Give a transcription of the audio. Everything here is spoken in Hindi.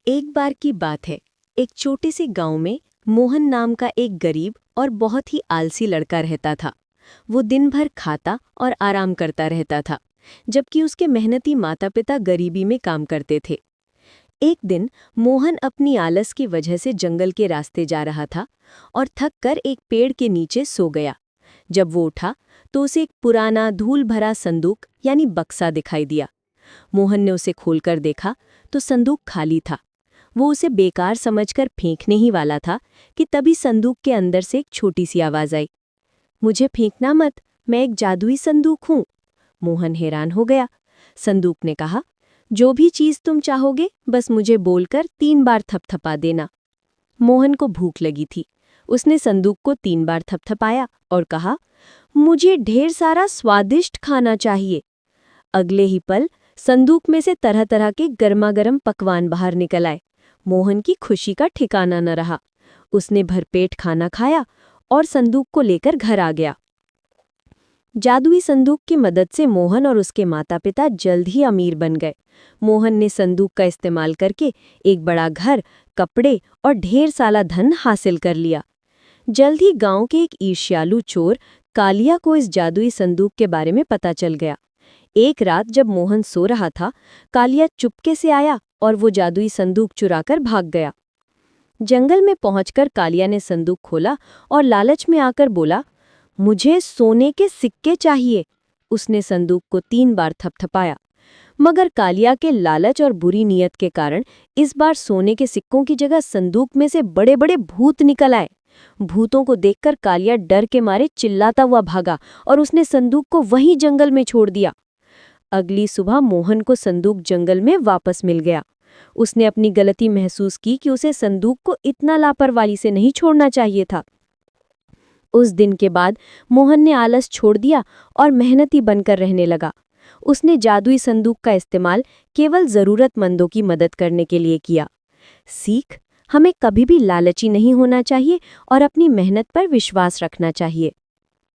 एक बार की बात है। एक छोटे से गांव में मोहन नाम का एक गरीब और बहुत ही आलसी लड़का रहता था। वो दिन भर खाता और आराम करता रहता था, जबकि उसके मेहनती माता पिता गरीबी में काम करते थे। एक दिन मोहन अपनी आलस की वजह से जंगल के रास्ते जा रहा था और थक कर एक पेड़ के नीचे सो गया। जब वो उठा तो उसे एक पुराना धूल भरा संदूक यानी बक्सा दिखाई दिया। मोहन ने उसे खोलकर देखा तो संदूक खाली था। वो उसे बेकार समझकर फेंकने ही वाला था कि तभी संदूक के अंदर से एक छोटी सी आवाज आई। मुझे फेंकना मत, मैं एक जादुई संदूक हूँ। मोहन हैरान हो गया। संदूक ने कहा, जो भी चीज तुम चाहोगे बस मुझे बोलकर 3 बार थपथपा देना। मोहन को भूख लगी थी। उसने संदूक को 3 बार थपथपाया और कहा, मुझे ढेर सारा स्वादिष्ट खाना चाहिए। अगले ही पल संदूक में से तरह तरह के गर्मागर्म पकवान बाहर निकल आए। मोहन की खुशी का ठिकाना न रहा। उसने भरपेट खाना खाया और संदूक को लेकर घर आ गया। जादुई संदूक की मदद से मोहन और उसके माता पिता जल्द ही अमीर बन गए। मोहन ने संदूक का इस्तेमाल करके एक बड़ा घर, कपड़े और ढेर सारा धन हासिल कर लिया। जल्द ही गांव के एक ईर्ष्यालु चोर कालिया को इस जादुई संदूक के बारे में पता चल गया। एक रात जब मोहन सो रहा था, कालिया चुपके से आया और वो जादुई संदूक चुराकर भाग गया। जंगल में पहुंचकर कालिया ने संदूक खोला और लालच में आकर बोला, मुझे सोने के सिक्के चाहिए। उसने संदूक को 3 बार थपथपाया, मगर कालिया के लालच और बुरी नीयत के कारण इस बार सोने के सिक्कों की जगह संदूक में से बड़े बड़े भूत निकल आए। भूतों को देखकर कालिया डर के मारे चिल्लाता हुआ भागा और उसने संदूक को वहीं जंगल में छोड़ दिया। अगली सुबह मोहन को संदूक जंगल में वापस मिल गया। उसने अपनी गलती महसूस की कि उसे संदूक को इतना लापरवाही से नहीं छोड़ना चाहिए था। उस दिन के बाद मोहन ने आलस छोड़ दिया और मेहनती बनकर रहने लगा। उसने जादुई संदूक का इस्तेमाल केवल ज़रूरतमंदों की मदद करने के लिए किया। सीख, हमें कभी भी लालची नहीं होना चाहिए और अपनी मेहनत पर विश्वास रखना चाहिए।